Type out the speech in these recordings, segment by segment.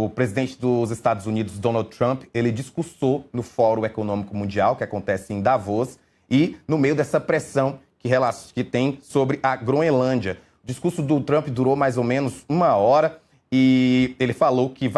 o presidente dos Estados Unidos, Donald Trump, ele discursou no Fórum Econômico Mundial, que acontece em Davos, e no meio dessa pressão que tem sobre a Groenlândia. O discurso do Trump durou mais ou menos 1 hora e ele falou que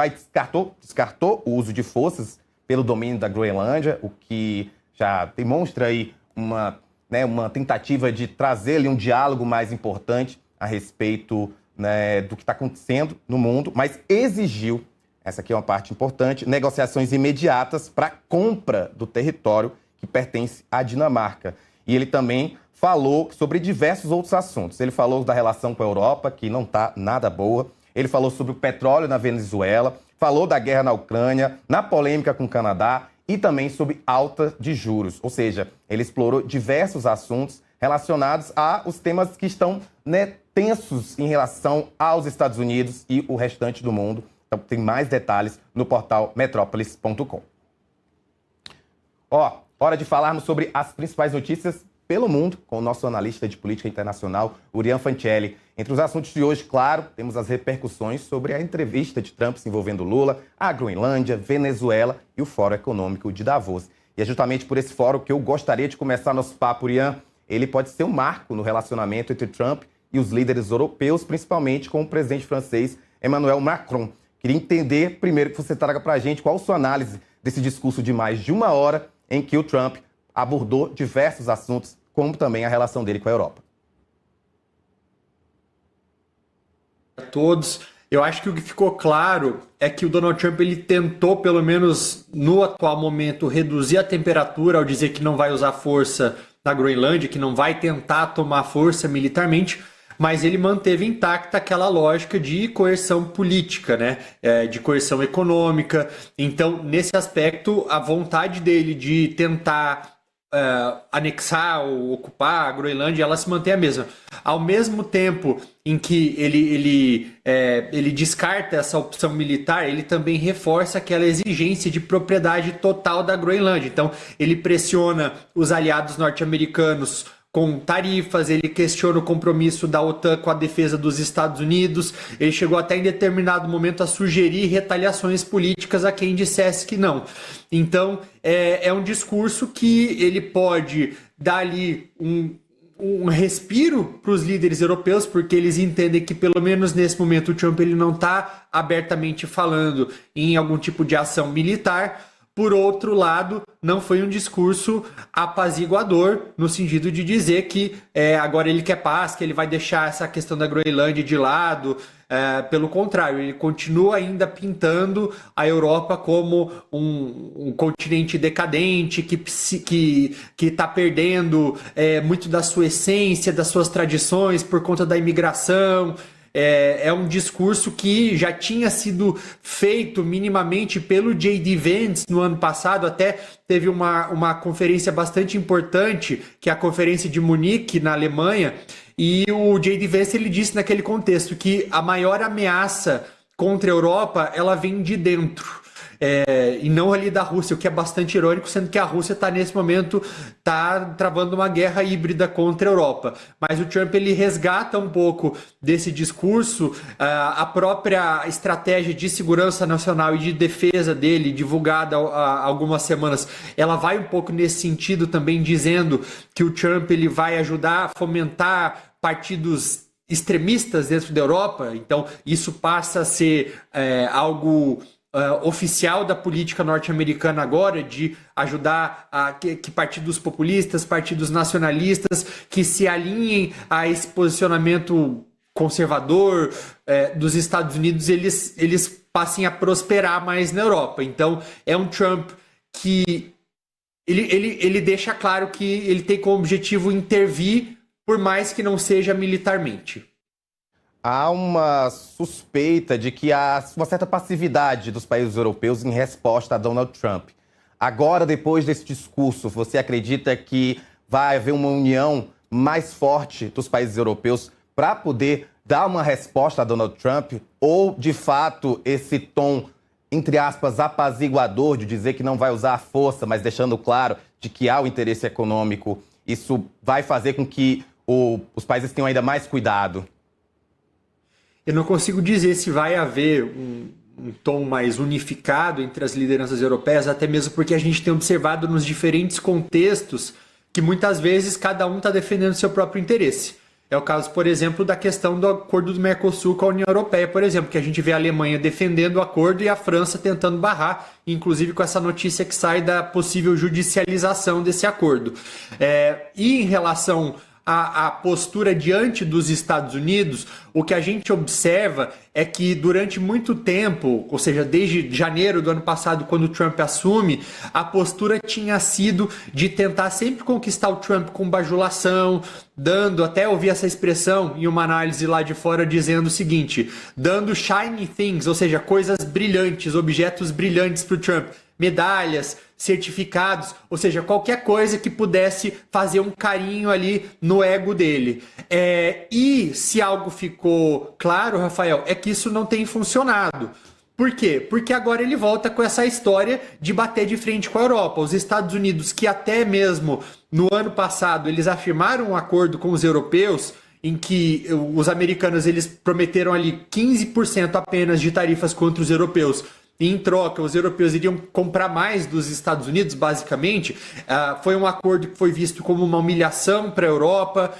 descartou o uso de forças pelo domínio da Groenlândia, o que já demonstra aí uma tentativa de trazer ali um diálogo mais importante a respeito, né, do que está acontecendo no mundo, mas exigiu, essa aqui é uma parte importante, negociações imediatas para a compra do território que pertence à Dinamarca. E ele também falou sobre diversos outros assuntos. Ele falou da relação com a Europa, que não está nada boa. Ele falou sobre o petróleo na Venezuela, falou da guerra na Ucrânia, na polêmica com o Canadá e também sobre alta de juros. Ou seja, ele explorou diversos assuntos relacionados aos temas que estão, né, tensos em relação aos Estados Unidos e o restante do mundo. Então, tem mais detalhes no portal metrópolis.com. Hora de falarmos sobre as principais notícias pelo mundo com o nosso analista de política internacional, Urian Fancelli. Entre os assuntos de hoje, claro, temos as repercussões sobre a entrevista de Trump envolvendo Lula, a Groenlândia, Venezuela e o Fórum Econômico de Davos. E é justamente por esse fórum que eu gostaria de começar nosso papo, Urian. Ele pode ser um marco no relacionamento entre Trump e os líderes europeus, principalmente com o presidente francês Emmanuel Macron. Queria entender, primeiro, que você traga para a gente qual a sua análise desse discurso de mais de 1 hora em que o Trump abordou diversos assuntos, como também a relação dele com a Europa. A todos, eu acho que o que ficou claro é que o Donald Trump ele tentou, pelo menos no atual momento, reduzir a temperatura ao dizer que não vai usar força na Groenlândia, que não vai tentar tomar força militarmente, mas ele manteve intacta aquela lógica de coerção política, né? De coerção econômica. Então, nesse aspecto, a vontade dele de tentar anexar ou ocupar a Groenlândia, ela se mantém a mesma. Ao mesmo tempo em que ele descarta essa opção militar, ele também reforça aquela exigência de propriedade total da Groenlândia. Então, ele pressiona os aliados norte-americanos com tarifas, ele questiona o compromisso da OTAN com a defesa dos Estados Unidos, ele chegou até em determinado momento a sugerir retaliações políticas a quem dissesse que não. Então, é um discurso que ele pode dar ali um respiro para os líderes europeus, porque eles entendem que, pelo menos nesse momento, o Trump ele não está abertamente falando em algum tipo de ação militar. Por outro lado, não foi um discurso apaziguador, no sentido de dizer que agora ele quer paz, que ele vai deixar essa questão da Groenlândia de lado. Pelo contrário, ele continua ainda pintando a Europa como um continente decadente, que está perdendo muito da sua essência, das suas tradições por conta da imigração. É um discurso que já tinha sido feito minimamente pelo J.D. Vance no ano passado. Até teve uma conferência bastante importante, que é a Conferência de Munique, na Alemanha, e o J.D. Vance ele disse naquele contexto que a maior ameaça contra a Europa ela vem de dentro. E não ali da Rússia, o que é bastante irônico, sendo que a Rússia está nesse momento travando uma guerra híbrida contra a Europa. Mas o Trump ele resgata um pouco desse discurso, a própria estratégia de segurança nacional e de defesa dele, divulgada há algumas semanas, ela vai um pouco nesse sentido também, dizendo que o Trump ele vai ajudar a fomentar partidos extremistas dentro da Europa. Então isso passa a ser algo oficial da política norte-americana agora, de ajudar que partidos populistas, partidos nacionalistas, que se alinhem a esse posicionamento conservador dos Estados Unidos, eles passem a prosperar mais na Europa. Então, é um Trump que ele deixa claro que ele tem como objetivo intervir, por mais que não seja militarmente. Há uma suspeita de que há uma certa passividade dos países europeus em resposta a Donald Trump. Agora, depois desse discurso, você acredita que vai haver uma união mais forte dos países europeus para poder dar uma resposta a Donald Trump? Ou, de fato, esse tom, entre aspas, apaziguador de dizer que não vai usar a força, mas deixando claro de que há o interesse econômico, isso vai fazer com que os países tenham ainda mais cuidado? Eu não consigo dizer se vai haver um tom mais unificado entre as lideranças europeias, até mesmo porque a gente tem observado nos diferentes contextos que muitas vezes cada um está defendendo seu próprio interesse. É o caso, por exemplo, da questão do acordo do Mercosul com a União Europeia, por exemplo, que a gente vê a Alemanha defendendo o acordo e a França tentando barrar, inclusive com essa notícia que sai da possível judicialização desse acordo. E em relação à postura diante dos Estados Unidos, o que a gente observa é que durante muito tempo, ou seja, desde janeiro do ano passado, quando o Trump assume, a postura tinha sido de tentar sempre conquistar o Trump com bajulação, dando, até ouvi essa expressão em uma análise lá de fora, dizendo o seguinte, dando shiny things, ou seja, coisas brilhantes, objetos brilhantes para o Trump, medalhas, certificados, ou seja, qualquer coisa que pudesse fazer um carinho ali no ego dele. E se algo ficou claro, Rafael, é que isso não tem funcionado. Por quê? Porque agora ele volta com essa história de bater de frente com a Europa. Os Estados Unidos, que até mesmo no ano passado eles afirmaram um acordo com os europeus, em que os americanos eles prometeram ali 15% apenas de tarifas contra os europeus. E em troca, os europeus iriam comprar mais dos Estados Unidos, basicamente. Foi um acordo que foi visto como uma humilhação para a Europa.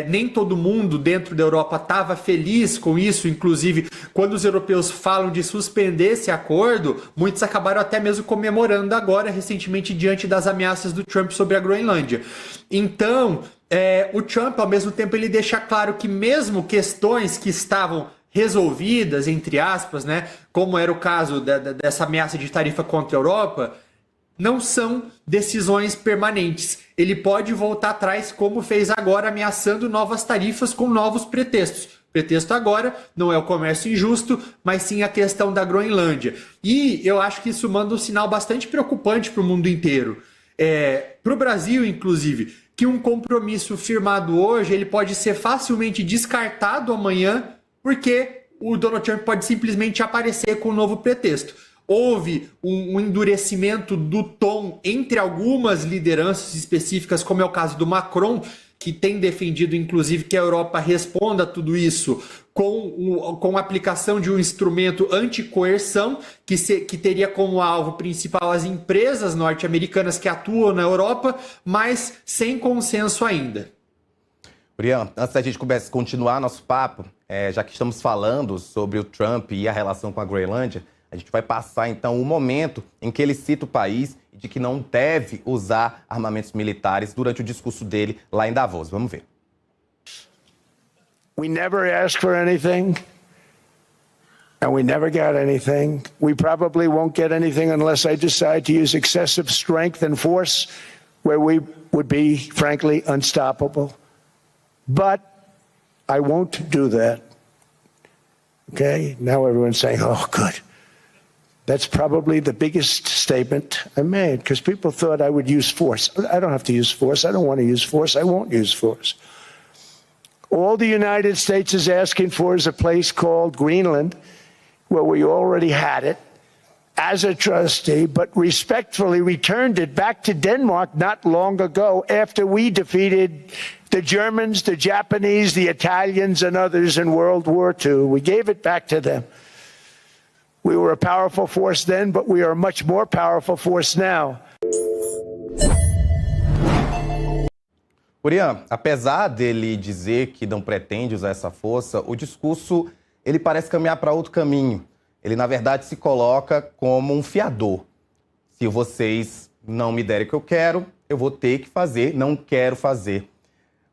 Nem todo mundo dentro da Europa estava feliz com isso. Inclusive, quando os europeus falam de suspender esse acordo, muitos acabaram até mesmo comemorando agora, recentemente, diante das ameaças do Trump sobre a Groenlândia. Então, o Trump, ao mesmo tempo, ele deixa claro que mesmo questões que estavam resolvidas, entre aspas, né, como era o caso dessa ameaça de tarifa contra a Europa, não são decisões permanentes. Ele pode voltar atrás, como fez agora, ameaçando novas tarifas com novos pretextos. O pretexto agora não é o comércio injusto, mas sim a questão da Groenlândia. E eu acho que isso manda um sinal bastante preocupante para o mundo inteiro. Para o Brasil, inclusive, que um compromisso firmado hoje ele pode ser facilmente descartado amanhã, porque o Donald Trump pode simplesmente aparecer com um novo pretexto. Houve um endurecimento do tom entre algumas lideranças específicas, como é o caso do Macron, que tem defendido, inclusive, que a Europa responda a tudo isso com a aplicação de um instrumento anticoerção, que teria como alvo principal as empresas norte-americanas que atuam na Europa, mas sem consenso ainda. Brian, antes da gente continuar nosso papo, já que estamos falando sobre o Trump e a relação com a Groenlândia, a gente vai passar, então, o momento em que ele cita o país e de que não deve usar armamentos militares durante o discurso dele lá em Davos. Vamos ver. We never asked for anything, and we never got anything. We probably won't get anything unless I decide to use excessive strength and force, where we would be, frankly, unstoppable. But I won't do that. Okay? Now everyone's saying, oh, good. That's probably the biggest statement I made, because people thought I would use force. I don't have to use force. I don't want to use force. I won't use force. All the United States is asking for is a place called Greenland, where we already had it as a trustee, but respectfully returned it back to Denmark not long ago after we defeated the Germans, the Japanese, the Italians, and others in World War II. We gave it back to them. We were a powerful force then, but we are a much more powerful force now. Urian, apesar dele dizer que não pretende usar essa força, o discurso ele parece caminhar para outro caminho. Ele, na verdade, se coloca como um fiador. Se vocês não me derem o que eu quero, eu vou ter que fazer, não quero fazer.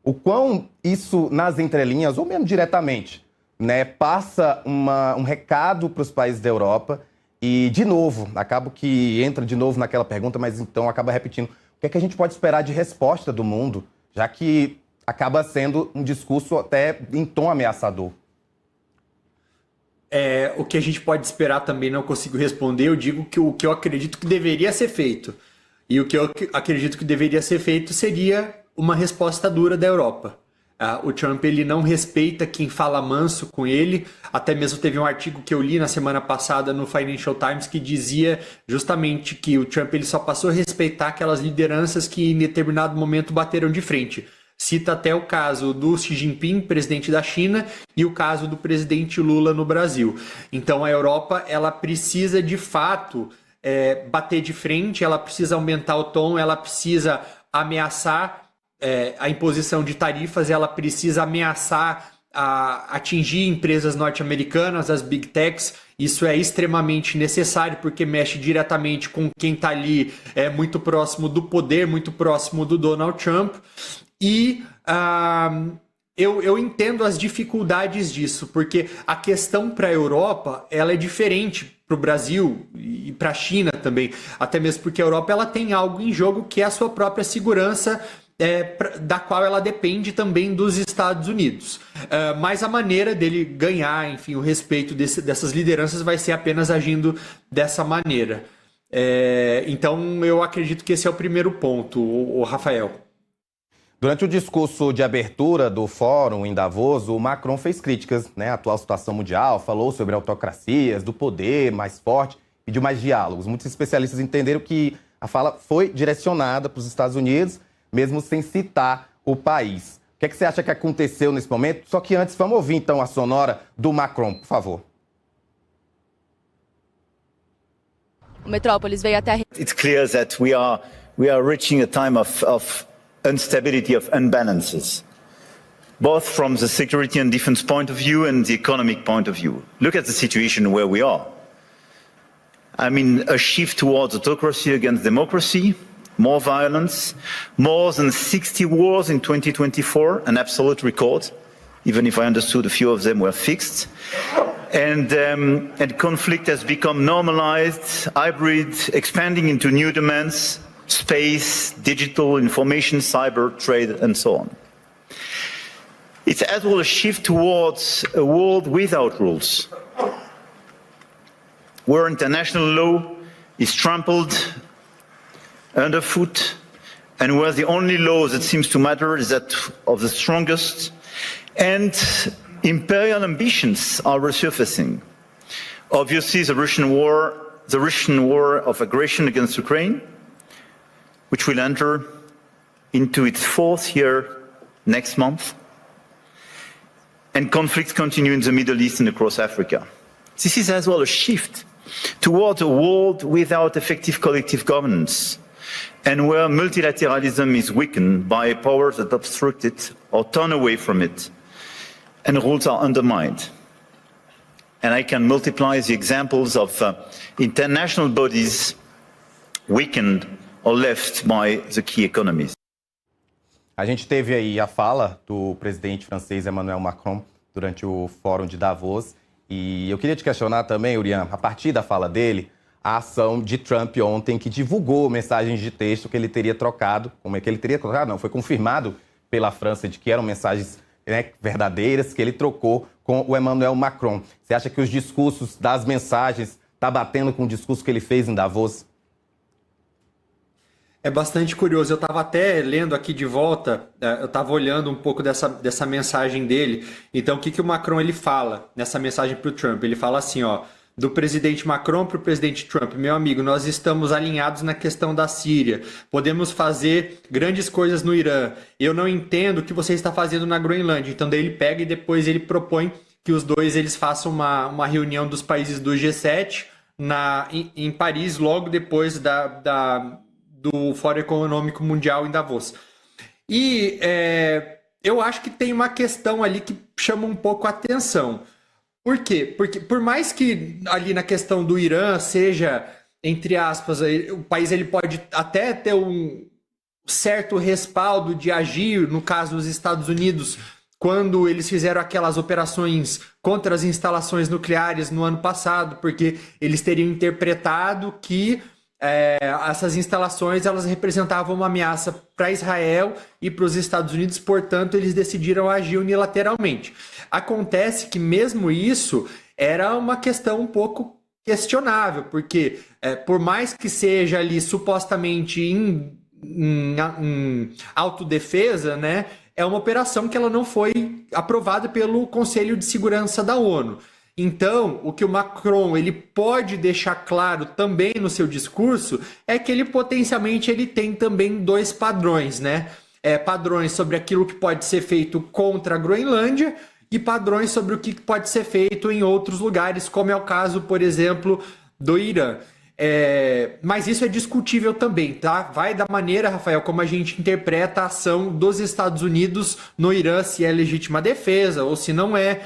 O quão isso, nas entrelinhas, ou mesmo diretamente, né, passa um recado para os países da Europa e, de novo, acabo que entra de novo naquela pergunta, mas então acaba repetindo. O que é que a gente pode esperar de resposta do mundo, já que acaba sendo um discurso até em tom ameaçador? O que a gente pode esperar também não consigo responder, eu digo que o que eu acredito que deveria ser feito. E o que eu acredito que deveria ser feito seria uma resposta dura da Europa. O Trump ele não respeita quem fala manso com ele. Até mesmo teve um artigo que eu li na semana passada no Financial Times que dizia justamente que o Trump ele só passou a respeitar aquelas lideranças que em determinado momento bateram de frente. Cita até o caso do Xi Jinping, presidente da China, e o caso do presidente Lula no Brasil. Então a Europa ela precisa de fato bater de frente, ela precisa aumentar o tom, ela precisa ameaçar a imposição de tarifas, ela precisa ameaçar atingir empresas norte-americanas, as big techs. Isso é extremamente necessário porque mexe diretamente com quem está ali muito próximo do poder, muito próximo do Donald Trump. E eu entendo as dificuldades disso, porque a questão para a Europa ela é diferente para o Brasil e para a China também, até mesmo porque a Europa ela tem algo em jogo que é a sua própria segurança, da qual ela depende também dos Estados Unidos. Mas a maneira dele ganhar, enfim, o respeito dessas lideranças vai ser apenas agindo dessa maneira. Então, eu acredito que esse é o primeiro ponto, o Rafael. Durante o discurso de abertura do fórum em Davos, o Macron fez críticas, à atual situação mundial, falou sobre autocracias, do poder mais forte, pediu mais diálogos. Muitos especialistas entenderam que a fala foi direcionada para os Estados Unidos, mesmo sem citar o país. O que é que você acha que aconteceu nesse momento? Só que antes, vamos ouvir então a sonora do Macron, por favor. O Metrópolis veio até... It's clear that we are reaching a time of instability, of unbalances, both from the security and defense point of view and the economic point of view. Look at the situation where we are. I mean, a shift towards autocracy against democracy, more violence, more than 60 wars in 2024, an absolute record, even if I understood a few of them were fixed. And conflict has become normalized, hybrid, expanding into new domains, space, digital, information, cyber, trade, and so on. It's as well a shift towards a world without rules, where international law is trampled underfoot, and where the only law that seems to matter is that of the strongest, and imperial ambitions are resurfacing. Obviously, the Russian war of aggression against Ukraine, which will enter into its fourth year next month, and conflicts continue in the Middle East and across Africa. This is as well a shift towards a world without effective collective governance, and where multilateralism is weakened by powers that obstruct it or turn away from it, and rules are undermined. And I can multiply the examples of international bodies weakened or left by the key economies. A gente teve aí a fala do presidente francês Emmanuel Macron durante o Fórum de Davos. E eu queria te questionar também, Urian, a partir da fala dele, a ação de Trump ontem, que divulgou mensagens de texto que ele teria trocado. Como é que ele teria trocado? Não, foi confirmado pela França de que eram mensagens verdadeiras que ele trocou com o Emmanuel Macron. Você acha que os discursos das mensagens estão batendo com o discurso que ele fez em Davos? É bastante curioso. Eu estava até lendo aqui de volta, eu estava olhando um pouco dessa mensagem dele. Então, o que o Macron ele fala nessa mensagem para o Trump? Ele fala assim, do presidente Macron para o presidente Trump: meu amigo, nós estamos alinhados na questão da Síria, podemos fazer grandes coisas no Irã, eu não entendo o que você está fazendo na Groenlândia. Então daí ele pega e depois ele propõe que os dois eles façam uma reunião dos países do G7 em Paris, logo depois do Fórum Econômico Mundial em Davos. E eu acho que tem uma questão ali que chama um pouco a atenção. Por quê? Porque por mais que ali na questão do Irã seja, entre aspas, o país ele pode até ter um certo respaldo de agir, no caso dos Estados Unidos, quando eles fizeram aquelas operações contra as instalações nucleares no ano passado, porque eles teriam interpretado que essas instalações elas representavam uma ameaça para Israel e para os Estados Unidos, portanto eles decidiram agir unilateralmente. Acontece que mesmo isso era uma questão um pouco questionável, porque por mais que seja ali supostamente em autodefesa, né, é uma operação que ela não foi aprovada pelo Conselho de Segurança da ONU. Então, o que o Macron ele pode deixar claro também no seu discurso é que ele potencialmente ele tem também dois padrões, né? padrões sobre aquilo que pode ser feito contra a Groenlândia e padrões sobre o que pode ser feito em outros lugares, como é o caso, por exemplo, do Irã. Mas isso é discutível também, tá? Vai da maneira, Rafael, como a gente interpreta a ação dos Estados Unidos no Irã, se é legítima defesa ou se não é.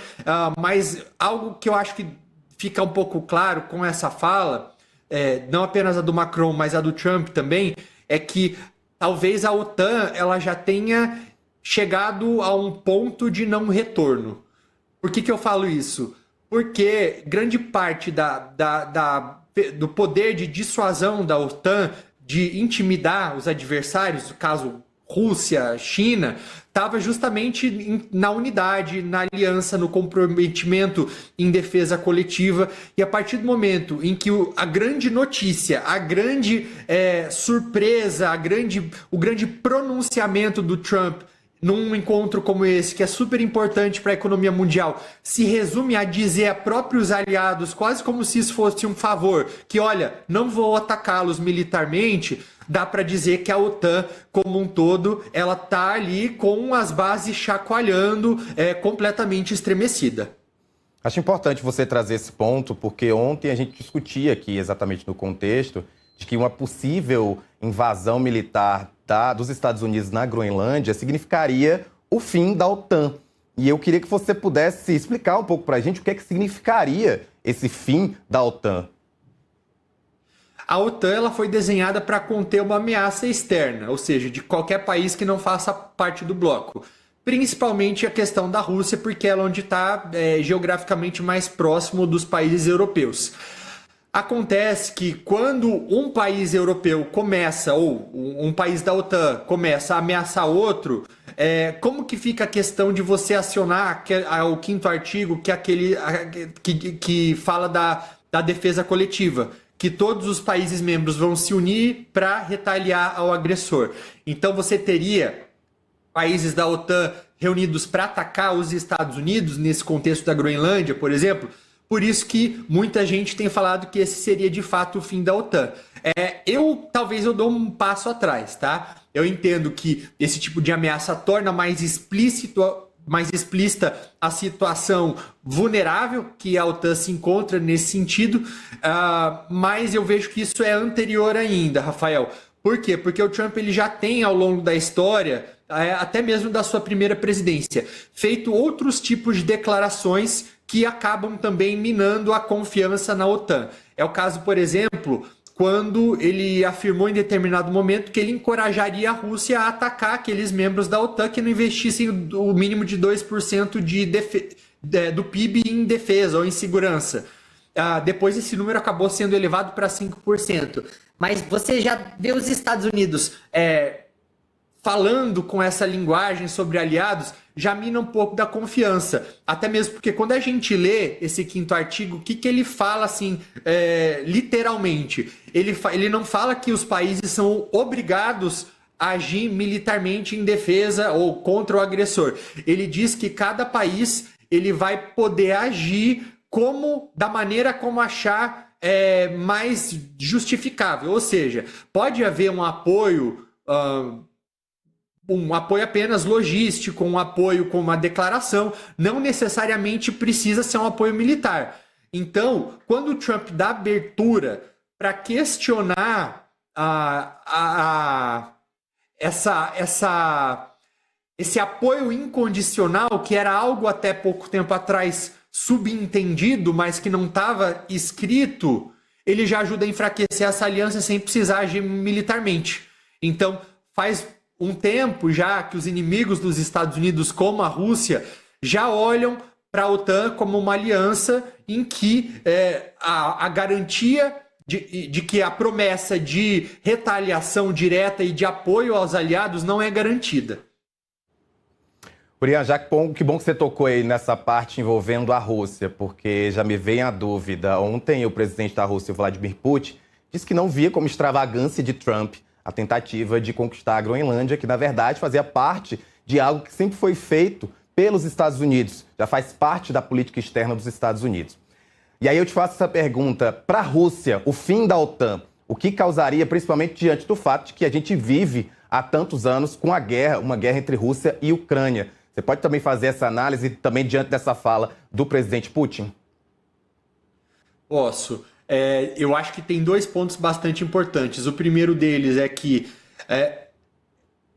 Mas algo que eu acho que fica um pouco claro com essa fala, não apenas a do Macron, mas a do Trump também, é que talvez a OTAN ela já tenha chegado a um ponto de não retorno. Por que eu falo isso? Porque grande parte do poder de dissuasão da OTAN, de intimidar os adversários, no caso Rússia, China, estava justamente na unidade, na aliança, no comprometimento em defesa coletiva. E a partir do momento em que a grande notícia, a grande surpresa, o grande pronunciamento do Trump num encontro como esse, que é super importante para a economia mundial, se resume a dizer a próprios aliados, quase como se isso fosse um favor, que olha, não vou atacá-los militarmente, dá para dizer que a OTAN, como um todo, ela está ali com as bases chacoalhando, completamente estremecida. Acho importante você trazer esse ponto, porque ontem a gente discutia aqui, exatamente no contexto, de que uma possível invasão militar dos Estados Unidos na Groenlândia significaria o fim da OTAN. E eu queria que você pudesse explicar um pouco para a gente o que é que significaria esse fim da OTAN. A OTAN ela foi desenhada para conter uma ameaça externa, ou seja, de qualquer país que não faça parte do bloco. Principalmente a questão da Rússia, porque ela é onde está geograficamente mais próximo dos países europeus. Acontece que quando um país europeu começa, ou um país da OTAN começa a ameaçar outro, como que fica a questão de você acionar o 5º artigo, que é aquele que fala da defesa coletiva, que todos os países membros vão se unir para retaliar ao agressor. Então você teria países da OTAN reunidos para atacar os Estados Unidos, nesse contexto da Groenlândia, por exemplo. Por isso que muita gente tem falado que esse seria de fato o fim da OTAN. Talvez eu dou um passo atrás, tá? Eu entendo que esse tipo de ameaça torna mais explícita a situação vulnerável que a OTAN se encontra nesse sentido, mas eu vejo que isso é anterior ainda, Rafael. Por quê? Porque o Trump ele já tem, ao longo da história, até mesmo da sua primeira presidência, feito outros tipos de declarações que acabam também minando a confiança na OTAN. É o caso, por exemplo, quando ele afirmou em determinado momento que ele encorajaria a Rússia a atacar aqueles membros da OTAN que não investissem o mínimo de 2% do PIB em defesa ou em segurança. Depois esse número acabou sendo elevado para 5%. Mas você já vê os Estados Unidos falando com essa linguagem sobre aliados, já mina um pouco da confiança. Até mesmo porque quando a gente lê esse 5º artigo, o que ele fala assim, literalmente? Ele não fala que os países são obrigados a agir militarmente em defesa ou contra o agressor. Ele diz que cada país ele vai poder agir da maneira como achar mais justificável. Ou seja, pode haver um apoio apenas logístico, um apoio com uma declaração, não necessariamente precisa ser um apoio militar. Então, quando o Trump dá abertura para questionar esse apoio incondicional, que era algo até pouco tempo atrás subentendido, mas que não estava escrito, ele já ajuda a enfraquecer essa aliança sem precisar agir militarmente. Então, faz um tempo já que os inimigos dos Estados Unidos, como a Rússia, já olham para a OTAN como uma aliança em que a garantia de que a promessa de retaliação direta e de apoio aos aliados não é garantida. Urian, que bom que você tocou aí nessa parte envolvendo a Rússia, porque já me vem a dúvida. Ontem o presidente da Rússia, Vladimir Putin, disse que não via como extravagância de Trump a tentativa de conquistar a Groenlândia, que na verdade fazia parte de algo que sempre foi feito pelos Estados Unidos, já faz parte da política externa dos Estados Unidos. E aí eu te faço essa pergunta, para a Rússia, o fim da OTAN, o que causaria, principalmente diante do fato de que a gente vive há tantos anos com uma guerra entre Rússia e Ucrânia. Você pode também fazer essa análise também diante dessa fala do presidente Putin? Posso. Eu acho que tem dois pontos bastante importantes. O primeiro deles é que,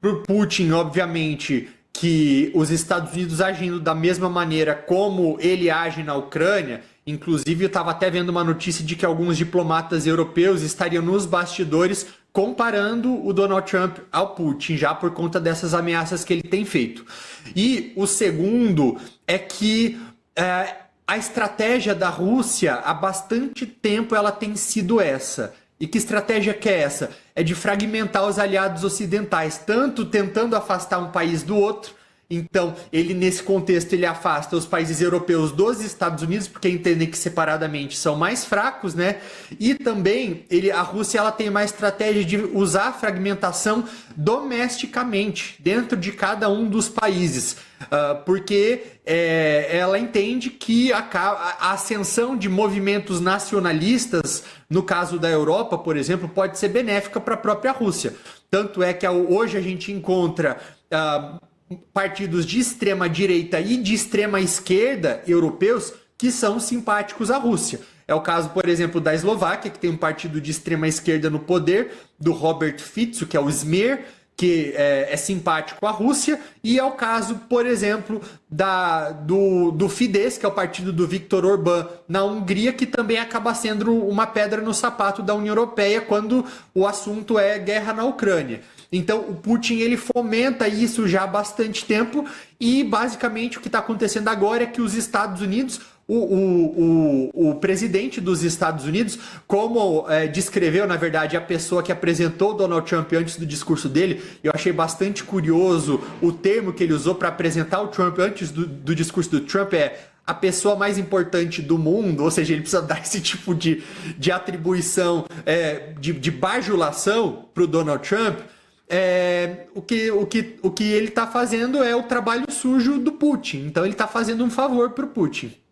para o Putin, obviamente, que os Estados Unidos agindo da mesma maneira como ele age na Ucrânia, inclusive eu estava até vendo uma notícia de que alguns diplomatas europeus estariam nos bastidores comparando o Donald Trump ao Putin, já por conta dessas ameaças que ele tem feito. E o segundo é que a estratégia da Rússia há bastante tempo ela tem sido essa. E que estratégia que é essa? É de fragmentar os aliados ocidentais, tanto tentando afastar um país do outro. Então, ele nesse contexto ele afasta os países europeus dos Estados Unidos, porque entendem que separadamente são mais fracos, né? E também a Rússia ela tem uma estratégia de usar a fragmentação domesticamente, dentro de cada um dos países. Porque ela entende que a ascensão de movimentos nacionalistas, no caso da Europa, por exemplo, pode ser benéfica para a própria Rússia. Tanto é que hoje a gente encontra partidos de extrema direita e de extrema esquerda europeus que são simpáticos à Rússia. É o caso, por exemplo, da Eslováquia, que tem um partido de extrema esquerda no poder, do Robert Fico, que é o Smer, que é simpático à Rússia, e é o caso, por exemplo, do Fidesz, que é o partido do Viktor Orbán na Hungria, que também acaba sendo uma pedra no sapato da União Europeia quando o assunto é guerra na Ucrânia. Então, o Putin ele fomenta isso já há bastante tempo e, basicamente, o que está acontecendo agora é que os Estados Unidos, o presidente dos Estados Unidos, como descreveu, na verdade, a pessoa que apresentou o Donald Trump antes do discurso dele, eu achei bastante curioso o termo que ele usou para apresentar o Trump antes do discurso do Trump, a pessoa mais importante do mundo, ou seja, ele precisa dar esse tipo de atribuição, de bajulação para o Donald Trump. O que ele está fazendo é o trabalho sujo do Putin. Então ele está fazendo um favor para o Putin.